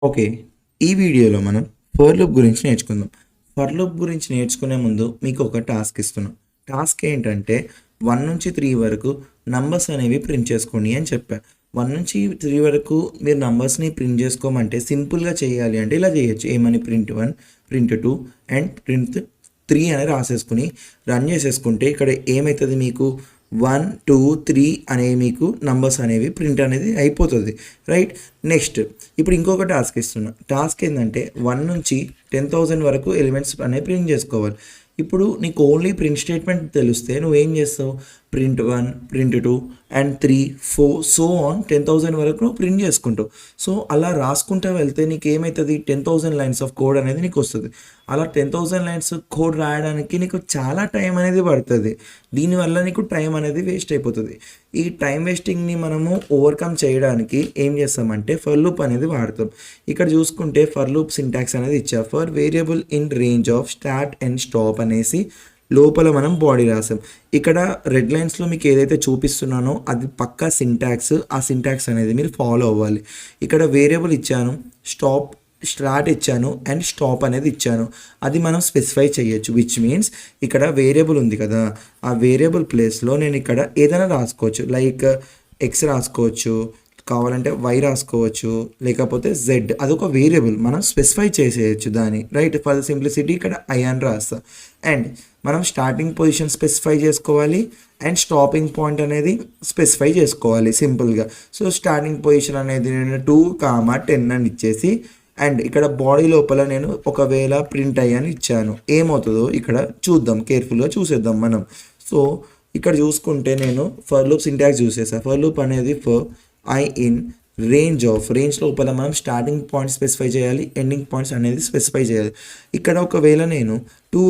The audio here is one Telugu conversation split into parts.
ఓకే. ఈ వీడియోలో మనం ఫర్ లూప్ గురించి నేర్చుకుందాం. ఫర్ లూప్ గురించి నేర్చుకునే ముందు మీకు ఒక టాస్క్ ఇస్తున్నాం. టాస్క్ ఏంటంటే 1-3 వరకు నంబర్స్ అనేవి ప్రింట్ చేసుకోండి అని చెప్పా. 1-3 వరకు మీరు నంబర్స్‌ని ప్రింట్ చేసుకోమంటే సింపుల్‌గా చేయాలి అంటే ఇలా చేయొచ్చు. ఏమని ప్రింట్ 1, ప్రింట్ 2 అండ్ ప్రింట్ 3 అని రాసేసుకొని రన్ చేసేసుకుంటే ఇక్కడ ఏమైతది మీకు 1, 2, 3 అనేవి మీకు నంబర్స్ అనేవి ప్రింట్ అనేది అయిపోతుంది. రైట్. నెక్స్ట్ ఇప్పుడు ఇంకొక టాస్క్ ఇస్తున్నా. టాస్క్ ఏంటంటే 1 నుంచి 10,000 వరకు ఎలిమెంట్స్ అనేవి ప్రింట్ చేసుకోవాలి. ఇప్పుడు నీకు ఓన్లీ ప్రింట్ స్టేట్మెంట్ తెలిస్తే నువ్వేం చేస్తావు, print 1, print 2 and 3, 4 so on 10,000 వరకు నువ్వు ప్రింట్ చేసుకుంటావు. సో అలా రాసుకుంటూ వెళ్తే నీకు ఏమవుతుంది, 10,000 లైన్స్ ఆఫ్ కోడ్ అనేది నీకు వస్తుంది. అలా 10,000 లైన్స్ కోడ్ రాయడానికి నీకు చాలా టైం అనేది పడుతుంది. దీనివల్ల నీకు టైం అనేది వేస్ట్ అయిపోతుంది. ఈ టైం వేస్టింగ్ని మనము ఓవర్కమ్ చేయడానికి ఏం చేస్తామంటే ఫర్ లూప్ అనేది వాడతాం. ఇక్కడ చూసుకుంటే ఫర్ లూప్ సింటాక్స్ అనేది ఇచ్చా. For variable in range of start and stop అనేసి లోపల మనం బాడీ రాసాం. ఇక్కడ రెడ్ లైన్స్లో మీకు ఏదైతే చూపిస్తున్నానో అది పక్కా సింటాక్స్. ఆ సింటాక్స్ అనేది మీరు ఫాలో అవ్వాలి. ఇక్కడ వేరియబుల్ ఇచ్చాను, స్టార్ట్ ఇచ్చాను అండ్ స్టాప్ అనేది ఇచ్చాను. అది మనం స్పెసిఫై చేయొచ్చు. విచ్ మీన్స్ ఇక్కడ వేరియబుల్ ఉంది కదా, ఆ వేరియబుల్ ప్లేస్లో నేను ఇక్కడ ఏదైనా రాసుకోవచ్చు. లైక్ ఎక్స్ రాసుకోవచ్చు, కావాలంటే వై రాసుకోవచ్చు, లేకపోతే జెడ్. అదొక వేరియబుల్ మనం స్పెసిఫై చేసేయచ్చు దాన్ని. రైట్. ఫర్ సింప్లిసిటీ ఇక్కడ ఐ అని రాస్తా. అండ్ మనం స్టార్టింగ్ పొజిషన్ స్పెసిఫై చేసుకోవాలి అండ్ స్టాపింగ్ పాయింట్ అనేది స్పెసిఫై చేసుకోవాలి సింపుల్గా. సో స్టార్టింగ్ పొజిషన్ అనేది నేను 2, 10 అని ఇచ్చేసి అండ్ ఇక్కడ బాడీ లోపల నేను ఒకవేళ ప్రింట్ అయ్యాని ఇచ్చాను. ఏమవుతుందో ఇక్కడ చూద్దాం, కేర్ఫుల్గా చూసేద్దాం మనం. సో ఇక్కడ చూసుకుంటే నేను ఫర్ లూప్ సింటాక్స్ చూసేసాను. ఫర్ లూప్ అనేది ఫర్ ఐ ఇన్ రేంజ్ లోపల మనం స్టార్టింగ్ పాయింట్ స్పెసిఫై చేయాలి, ఎండింగ్ పాయింట్స్ అనేది స్పెసిఫై చేయాలి. ఇక్కడ ఒకవేళ నేను 2,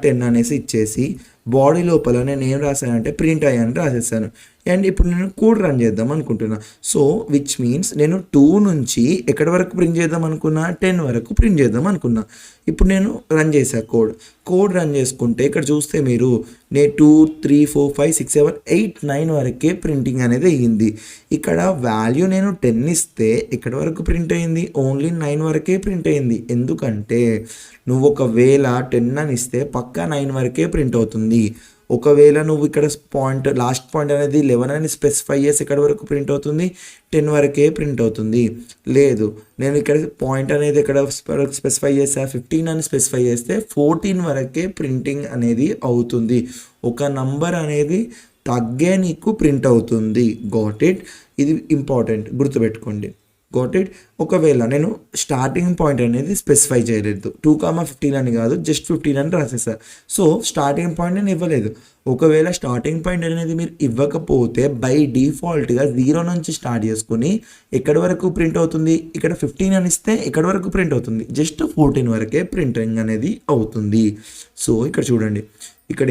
10 అనేసి ఇచ్చేసి బాడీ లోపల నేను ఏం రాశానంటే ప్రింట్ అయ్యాను రాసేసాను. అండ్ ఇప్పుడు నేను కోడ్ రన్ చేద్దాం అనుకుంటున్నా. సో విచ్ మీన్స్ నేను 2 నుంచి ఎక్కడి వరకు ప్రింట్ చేద్దాం అనుకున్నా, 10 వరకు ప్రింట్ చేద్దాం అనుకున్నా. ఇప్పుడు నేను రన్ చేశా కోడ్ రన్ చేసుకుంటే ఇక్కడ చూస్తే మీరు నేను 2, 3, 4, 5, 6, 7, 8, 9 వరకే ప్రింటింగ్ అనేది అయ్యింది. ఇక్కడ వాల్యూ నేను 10 ఇస్తే ఎక్కడి వరకు ప్రింట్ అయ్యింది, ఓన్లీ 9 వరకే ప్రింట్ అయ్యింది. ఎందుకంటే నువ్వు ఒకవేళ 10 అని ఇస్తే పక్కా 9 వరకే ప్రింట్ అవుతుంది. ఒకవేళ నువ్వు ఇక్కడ లాస్ట్ పాయింట్ అనేది 11 అని స్పెసిఫై చేసి ఎక్కడి వరకు ప్రింట్ అవుతుంది, 10 వరకే ప్రింట్ అవుతుంది. లేదు నేను ఇక్కడ పాయింట్ అనేది ఎక్కడ స్పెసిఫై చేస్తే 15 అని స్పెసిఫై చేస్తే 14 వరకే ప్రింటింగ్ అనేది అవుతుంది. ఒక నంబర్ అనేది తగ్గే నీకు ప్రింట్ అవుతుంది. Got it. ఇది ఇంపార్టెంట్, గుర్తుపెట్టుకోండి. Got it. ఒకవేళ నేను స్టార్టింగ్ పాయింట్ అనేది స్పెసిఫై చేయలేదు, 2, 15 అని కాదు, జస్ట్ 15 అని రాసేసాను. సో స్టార్టింగ్ పాయింట్ నేను ఇవ్వలేదు. ఒకవేళ స్టార్టింగ్ పాయింట్ అనేది మీరు ఇవ్వకపోతే బై డిఫాల్ట్గా 0 నుంచి స్టార్ట్ చేసుకుని ఎక్కడి వరకు ప్రింట్ అవుతుంది, ఇక్కడ 15 అని ఇస్తే ఎక్కడి వరకు ప్రింట్ అవుతుంది, జస్ట్ 14 వరకే ప్రింటింగ్ అనేది అవుతుంది. సో ఇక్కడ చూడండి, ఇక్కడ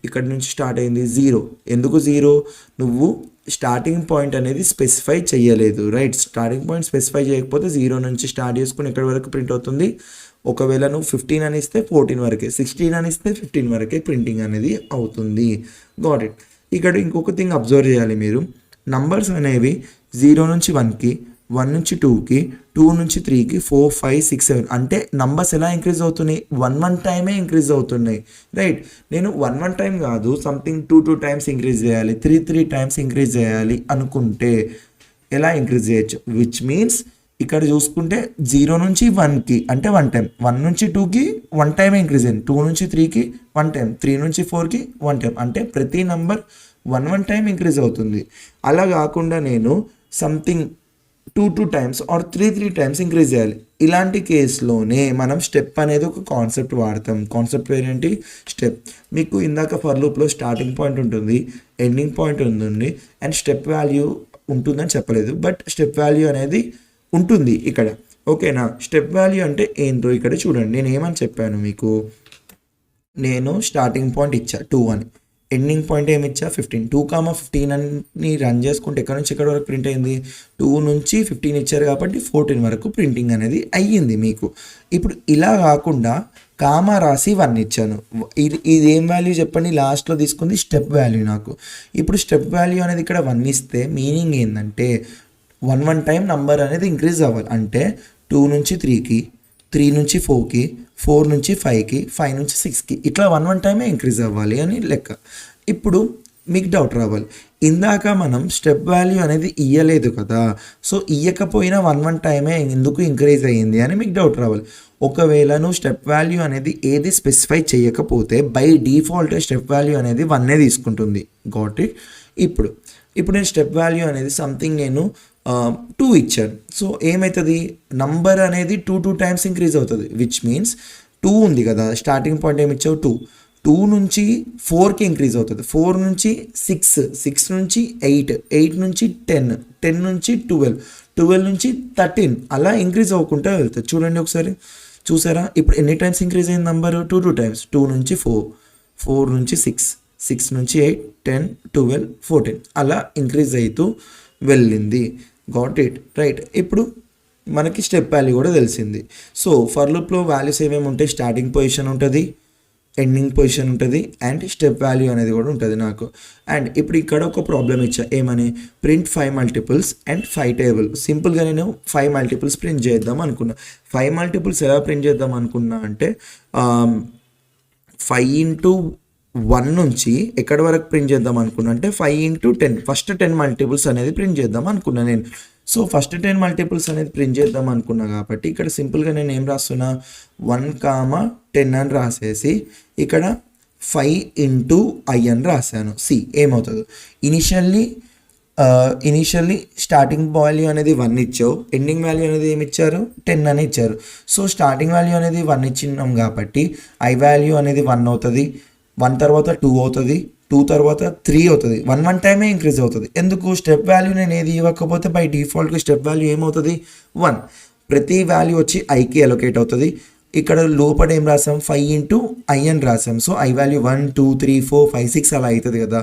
ఇక్కడ నుంచి స్టార్ట్ అయింది 0. ఎందుకు 0? నువ్వు స్టార్టింగ్ పాయింట్ అనేది స్పెసిఫై చేయలేదు. రైట్. స్టార్టింగ్ పాయింట్ స్పెసిఫై చేయకపోతే 0 నుంచి స్టార్ట్ చేసుకుని ఎక్కడి వరకు ప్రింట్ అవుతుంది. ఒకవేళ నువ్వు 15 అని ఇస్తే 14 వరకే, 16 అని ఇస్తే 15 వరకే ప్రింటింగ్ అనేది అవుతుంది. Got it. ఇక్కడ ఇంకొక థింగ్ అబ్జర్వ్ చేయాలి మీరు. నంబర్స్ అనేవి 0 నుంచి 1కి, 1 నుంచి 2కి, 2 నుంచి 3కి, 4, 5, 6, 7 అంటే నంబర్స్ ఎలా ఇంక్రీజ్ అవుతున్నాయి, 1 టైమే ఇంక్రీజ్ అవుతున్నాయి. రైట్. నేను 1 టైం కాదు, సంథింగ్ 2 టైమ్స్ ఇంక్రీజ్ చేయాలి, 3 టైమ్స్ ఇంక్రీజ్ చేయాలి అనుకుంటే ఎలా ఇంక్రీజ్ చేయొచ్చు. విచ్ మీన్స్ ఇక్కడ చూసుకుంటే 0 నుంచి 1కి అంటే 1 టైం, 1 నుంచి 2కి 1 టైమే ఇంక్రీజ్ అయింది, 2 నుంచి 3కి 1 టైం, 3 నుంచి 4కి 1 టైం అంటే ప్రతి నంబర్ 1 టైం ఇంక్రీజ్ అవుతుంది. అలా కాకుండా నేను something 2 times or 3 times increase చేయాలి. ఇలాంటి కేసులోనే మనం స్టెప్ అనేది ఒక కాన్సెప్ట్ వాడతాం. కాన్సెప్ట్ పేరేంటి, స్టెప్. మీకు ఇందాక ఫర్ లూప్లో స్టార్టింగ్ పాయింట్ ఉంటుంది, ఎండింగ్ పాయింట్ ఉంటుంది అండ్ స్టెప్ వాల్యూ ఉంటుందని చెప్పలేదు, బట్ స్టెప్ వాల్యూ అనేది ఉంటుంది ఇక్కడ. ఓకేనా. స్టెప్ వాల్యూ అంటే ఏంటో ఇక్కడ చూడండి. నేను ఏమని చెప్పాను మీకు, నేను స్టార్టింగ్ పాయింట్ ఇచ్చా 2 అని, ఎండింగ్ పాయింట్ ఏమి ఇచ్చా 15. 2, 15 అని రన్ చేసుకుంటే ఎక్కడ నుంచి ఎక్కడ వరకు ప్రింట్ అయింది, 2 నుంచి 15 ఇచ్చారు కాబట్టి 14 వరకు ప్రింటింగ్ అనేది అయ్యింది మీకు. ఇప్పుడు ఇలా కాకుండా కామా రాసి 1 ఇచ్చాను. ఇది ఏం వాల్యూ చెప్పండి, లాస్ట్లో తీసుకుంది స్టెప్ వాల్యూ నాకు. ఇప్పుడు స్టెప్ వాల్యూ అనేది ఇక్కడ 1 ఇస్తే మీనింగ్ ఏంటంటే 1 టైం నంబర్ అనేది ఇంక్రీజ్ అవ్వాలి. అంటే 2 నుంచి 3కి, 3 నుంచి 4కి, 4 నుంచి 5కి, 5 నుంచి 6కి, ఇట్లా 1 టైమే ఇంక్రీజ్ అవ్వాలి అని లెక్క. ఇప్పుడు మీకు డౌట్ రావాలి, ఇందాక మనం స్టెప్ వాల్యూ అనేది ఇయ్యలేదు కదా, సో ఇయ్యకపోయినా 1 టైమే ఎందుకు ఇంక్రీజ్ అయ్యింది అని మీకు డౌట్ రావాలి. ఒకవేళ నువ్వు స్టెప్ వాల్యూ అనేది ఏది స్పెసిఫై చేయకపోతే బై డిఫాల్ట్ స్టెప్ వాల్యూ అనేది 1 తీసుకుంటుంది. Got it. ఇప్పుడు నేను స్టెప్ వాల్యూ అనేది సంథింగ్ నేను 2 ఇచ్చాను. సో ఏమవుతుంది, నంబర్ అనేది 2 టైమ్స్ ఇంక్రీజ్ అవుతుంది. విచ్ మీన్స్ 2 ఉంది కదా, స్టార్టింగ్ పాయింట్ ఏమి ఇచ్చావు 2 నుంచి 4కి ఇంక్రీజ్ అవుతుంది, 4 నుంచి 6, 6 నుంచి 8, 8 నుంచి 10, 10 నుంచి 12, 12 నుంచి 13 అలా ఇంక్రీజ్ అవ్వకుండా వెళ్తుంది. చూడండి ఒకసారి, చూసారా ఇప్పుడు ఎన్ని టైమ్స్ ఇంక్రీజ్ అయింది నంబర్? 2 టైమ్స్. 2 నుంచి 4, 4 నుంచి 6, 6 నుంచి 8, 10, 12, 14 అలా ఇంక్రీజ్ అవుతూ వెళ్ళింది. Got it, right. ఇప్పుడు మనకి స్టెప్ వాల్యూ కూడా తెలిసింది. సో ఫర్ లూప్లో వాల్యూస్ ఏమేమి ఉంటాయి, స్టార్టింగ్ పొజిషన్ ఉంటుంది, ఎండింగ్ పొజిషన్ ఉంటుంది, అండ్ స్టెప్ వాల్యూ అనేది కూడా ఉంటుంది నాకు. అండ్ ఇప్పుడు ఇక్కడ ఒక ప్రాబ్లం ఇచ్చా, ఏమని, ప్రింట్ 5 మల్టిపుల్స్ అండ్ 5 టేబుల్. సింపుల్గా నేను 5 మల్టిపుల్స్ ప్రింట్ చేద్దాం అనుకున్నా. 5 మల్టిపుల్స్ ఎలా ప్రింట్ చేద్దాం అనుకున్నా అంటే 5 into 1 నుంచి ఎక్కడి వరకు ప్రింట్ చేద్దాం అనుకున్నా అంటే 5 into 10, ఫస్ట్ 10 మల్టిపుల్స్ అనేది ప్రింట్ చేద్దాం అనుకున్నా నేను. సో ఫస్ట్ 10 మల్టిపుల్స్ అనేది ప్రింట్ చేద్దాం అనుకున్నా కాబట్టి ఇక్కడ సింపుల్గా నేను ఏం రాస్తున్నా, 1, 10 అని రాసేసి ఇక్కడ 5 into I అని రాశాను. సి ఏమవుతుందో, ఇనిషియల్లీ స్టార్టింగ్ వాల్యూ అనేది 1 ఇచ్చావు, ఎండింగ్ వాల్యూ అనేది ఏమి ఇచ్చారు, 10 అని ఇచ్చారు. సో స్టార్టింగ్ వాల్యూ అనేది 1 ఇచ్చినాం కాబట్టి ఐ వాల్యూ అనేది 1 అవుతుంది, 1 తర్వాత 2 అవుతుంది, 2 తర్వాత 3 అవుతుంది. 1 టైమే ఇంక్రీజ్ అవుతుంది. ఎందుకు, స్టెప్ వాల్యూ నేను ఏది ఇవ్వకపోతే బై డిఫాల్ట్గా స్టెప్ వాల్యూ ఏమవుతుంది, 1. ప్రతి వాల్యూ వచ్చి ఐకి అలొకేట్ అవుతుంది. ఇక్కడ లోపల ఏం రాసాం, 5 into I అని రాసాం. సో ఐ వాల్యూ 1, 2, 3, 4, 5, 6 అలా అవుతుంది కదా.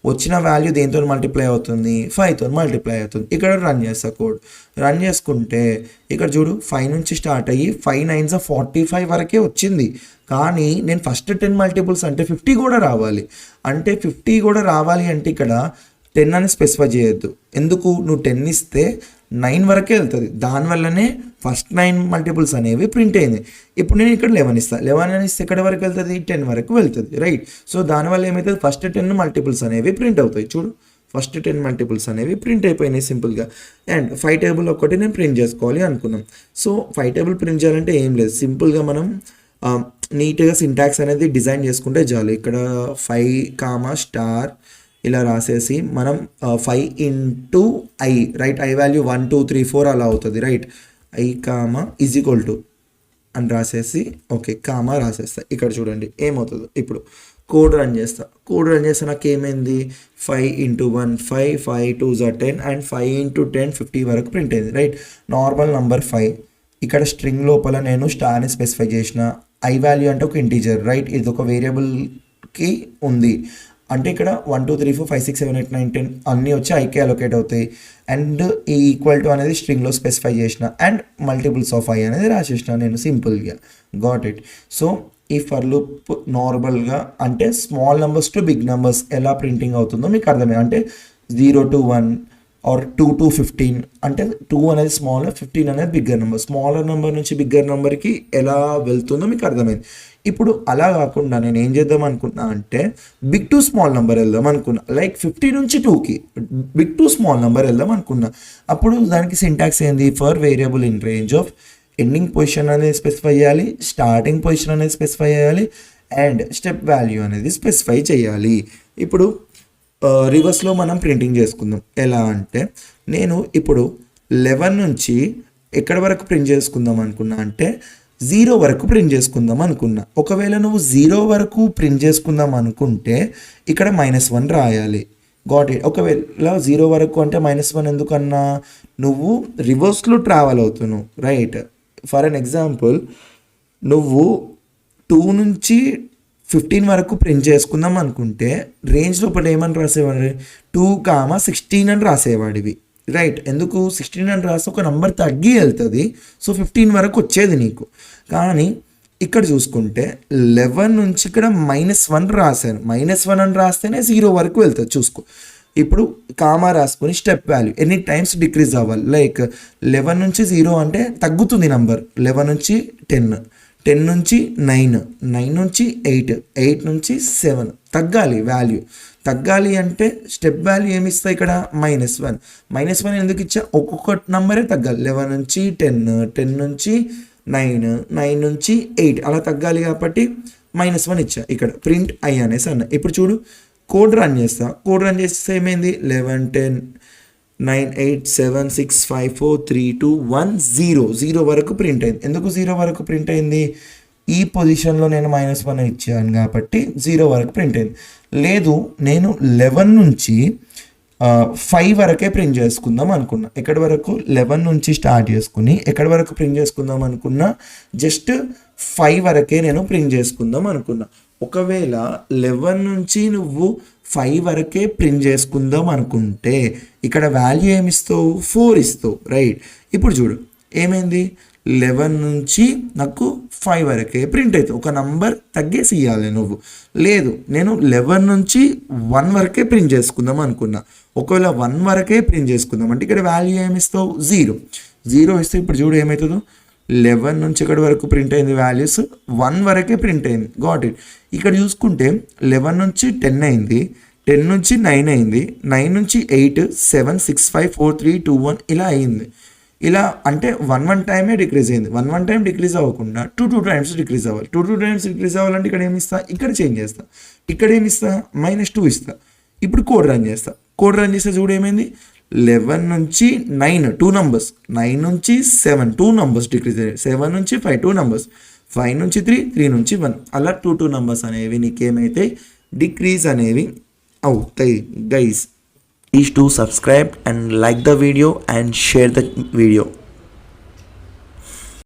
వచ్చిన వాల్యూ దేంతో మల్టిప్లై అవుతుంది, 5తో మల్టిప్లై అవుతుంది. ఇక్కడ రన్ చేస్తా కోడ్, రన్ చేసుకుంటే ఇక్కడ చూడు 5 నుంచి స్టార్ట్ అయ్యి 5 9s 45 వరకే వచ్చింది. కానీ నేను ఫస్ట్ 10 మల్టిపుల్స్ అంటే 50 కూడా రావాలి. అంటే 50 కూడా రావాలి అంటే ఇక్కడ 10 అని స్పెసిఫై చేయొద్దు. ఎందుకు, నువ్వు 10 ఇస్తే 9 వరకే వెళ్తుంది. దానివల్లనే ఫస్ట్ 9 మల్టిపుల్స్ అనేవి ప్రింట్ అయింది. ఇప్పుడు నేను ఇక్కడ 11 ఇస్తాను. 11 అని ఇస్తే ఎక్కడి వరకు వెళ్తుంది, 10 వరకు వెళ్తుంది, రైట్. సో దానివల్ల ఏమవుతుంది, ఫస్ట్ 10 మల్టిపుల్స్ అనేవి ప్రింట్ అవుతాయి. చూడు ఫస్ట్ 10 మల్టిపుల్స్ అనేవి ప్రింట్ అయిపోయినాయి సింపుల్గా. అండ్ 5 టేబుల్ ఒక్కటి నేను ప్రింట్ చేసుకోవాలి అనుకున్నాం. సో 5 టేబుల్ ప్రింట్ చేయాలంటే ఏం లేదు, సింపుల్గా మనం నీట్గా సింటాక్స్ అనేది డిజైన్ చేసుకుంటే చాలు. ఇక్కడ 5, ఇలా రాసేసి మనం 5 into I, right, I value 1, 2, 3, 4 అలా అవుతుంది, right. I, is equal to అని రాసేసి ఓకే కామా రాసేస్తా. ఇక్కడ చూడండి ఏమవుతుందో. ఇప్పుడు కోడ్ రన్ చేస్తా నాకు ఏమైంది, 5 into 1 5, 5 2s 10 అండ్ 5 into 10 50 వరకు ప్రింట్ అయింది, రైట్. Normal number 5. ఇక్కడ స్ట్రింగ్ లోపల నేను స్టార్ని స్పెసిఫై చేసిన. ఐ వాల్యూ అంటే ఒక ఇంటీజర్, రైట్, ఇది ఒక వేరియబుల్కి ఉంది. అంటే ఇక్కడ 1 2 3 4 5 6 7 8 9 10 అన్నీ వచ్చి ఐకే అలొకేట్ అవుతాయి. అండ్ ఈ ఈక్వల్ టు అనేది స్ట్రింగ్లో స్పెసిఫై చేసిన అండ్ మల్టిపుల్స్ ఆఫ్ ఐ అనేది రాసేసిన నేను సింపుల్గా. Got it. సో ఈ ఫర్ లూప్ నార్మల్గా అంటే small numbers to big numbers ఎలా ప్రింటింగ్ అవుతుందో మీకు అర్థమైంది. అంటే 0 to 1 ఆర్ 2 to 15 అంటే 2 అనేది స్మాల్, 15 అనేది బిగ్గర్ నెంబర్. స్మాలర్ నెంబర్ నుంచి బిగ్గర్ నెంబర్కి ఎలా వెళ్తుందో మీకు అర్థమైంది. ఇప్పుడు అలా కాకుండా నేను ఏం చేద్దాం అనుకున్నా అంటే బిగ్ టు స్మాల్ నెంబర్ వెళ్దాం అనుకున్నా. లైక్ 50 నుంచి 2కి బిగ్ టు స్మాల్ నెంబర్ వెళ్దాం అనుకున్నా. అప్పుడు దానికి సింటాక్స్ ఏంది, for variable in range of ending position అనేది స్పెసిఫై చేయాలి, స్టార్టింగ్ పొజిషన్ అనేది స్పెసిఫై చేయాలి, అండ్ స్టెప్ వాల్యూ అనేది స్పెసిఫై చేయాలి. ఇప్పుడు రివర్స్లో మనం ప్రింటింగ్ చేసుకుందాం. ఎలా అంటే నేను ఇప్పుడు 11 నుంచి ఎక్కడి వరకు ప్రింట్ చేసుకుందాం అనుకున్నా అంటే 0 వరకు ప్రింట్ చేసుకుందాం అనుకున్నా. ఒకవేళ నువ్వు 0 వరకు ప్రింట్ చేసుకుందాం అనుకుంటే ఇక్కడ -1 రాయాలి. Got it. ఒకవేళ 0 వరకు అంటే -1 ఎందుకన్నా, నువ్వు రివర్స్లో ట్రావెల్ అవుతున్నావు, రైట్. ఫర్ అన్ ఎగ్జాంపుల్ నువ్వు 2 నుంచి 15 వరకు ప్రింట్ చేసుకుందాం అనుకుంటే రేంజ్ లోపల ఏమని రాసేవాడి, 2, 16 అని రాసేవాడివి, రైట్. ఎందుకు 16 అని రాస్తే ఒక నెంబర్ తగ్గి వెళ్తుంది. సో 15 వరకు వచ్చేది నీకు. కానీ ఇక్కడ చూసుకుంటే 11 నుంచి ఇక్కడ -1 రాశాను. -1 అని రాస్తేనే 0 వరకు వెళ్తుంది. చూసుకో ఇప్పుడు కామా రాసుకొని స్టెప్ వాల్యూ ఎన్ని టైమ్స్ డిక్రీజ్ అవ్వాలి. లైక్ 11 నుంచి 0 అంటే తగ్గుతుంది నంబర్. 11 నుంచి 10, 10 నుంచి 9, 9 నుంచి 8, 8 నుంచి 7 తగ్గాలి వాల్యూ. తగ్గాలి అంటే స్టెప్ వాల్యూ ఏమి ఇస్తా ఇక్కడ -1. -1 ఎందుకు ఇచ్చా, ఒక్కొక్క నంబరే తగ్గాలి. 11 నుంచి 10, 10 నుంచి 9, 9 నుంచి 8 అలా తగ్గాలి కాబట్టి -1 ఇచ్చా. ఇక్కడ ప్రింట్ ఐ అనేసి అన్న. ఇప్పుడు చూడు కోడ్ రన్ చేస్తా. కోడ్ రన్ చేస్తే ఏమైంది 11 10 9 8 7 6 5 4 3 2 1 0 0 వరకు ప్రింట్ అయింది. ఎందుకు 0 వరకు ప్రింట్ అయింది, ఈ పొజిషన్లో నేను -1 ఇచ్చాను కాబట్టి 0 వరకు ప్రింట్ అయింది. లేదు నేను 11 నుంచి 5 వరకే ప్రింట్ చేసుకుందాం అనుకున్నా. ఎక్కడి వరకు 11 నుంచి స్టార్ట్ చేసుకుని ఎక్కడి వరకు ప్రింట్ చేసుకుందాం అనుకున్నా, జస్ట్ 5 వరకే నేను ప్రింట్ చేసుకుందాం అనుకున్నా. ఒకవేళ 11 నుంచి నువ్వు 5 వరకే ప్రింట్ చేసుకుందాం అనుకుంటే ఇక్కడ వాల్యూ ఏమి ఇస్తావు, 4 ఇస్తావు, రైట్. ఇప్పుడు చూడు ఏమైంది, 11 నుంచి నాకు 5 వరకే ప్రింట్ అవుతుంది. ఒక నంబర్ తగ్గేసి ఇవ్వాలి నువ్వు. లేదు నేను 11 నుంచి 1 వరకే ప్రింట్ చేసుకుందాం అనుకున్నా. ఒకవేళ 1 వరకే ప్రింట్ చేసుకుందాం అంటే ఇక్కడ వాల్యూ ఏమి ఇస్తావు, 0 0 ఇస్తే ఇప్పుడు చూడు ఏమవుతుందో, 11 నుంచి ఎక్కడి వరకు ప్రింట్ అయింది వాల్యూస్, 1 వరకే ప్రింట్ అయింది. Got it. ఇక్కడ చూసుకుంటే 11 నుంచి 10 అయింది, 10 నుంచి 9 అయింది, 9 నుంచి 8 7 6 5 4 3 2 1 ఇలా అయింది. ఇలా అంటే 1 టైమే డిక్రీజ్ అయింది. 1 టైం డిక్రీజ్ అవ్వకుండా 2 టైమ్స్ డిక్రీజ్ అవ్వాలి. 2 టైమ్స్ డిక్రీజ్ అవ్వాలంటే ఇక్కడ ఏమి ఇస్తా, ఇక్కడ చేంజ్ చేస్తా. ఇక్కడ ఏమి ఇస్తా, -2 ఇస్తా. ఇప్పుడు కోడ్ రన్ చేస్తా. కోడ్ రన్ చేస్తే చూడు ఏమైంది, 11 నుంచి 9 2 నంబర్స్, 9 నుంచి 7 2 నంబర్స్ డిక్రీజ్ అయ్యాయి, 7 నుంచి 5 2 నంబర్స్, 5 నుంచి 3 3 నుంచి 1 అలా 2 నంబర్స్ అనేవి నీకేమైతే డిక్రీజ్ అనేవి అవుతాయి. Guys, please do subscribe and like the video and share the video.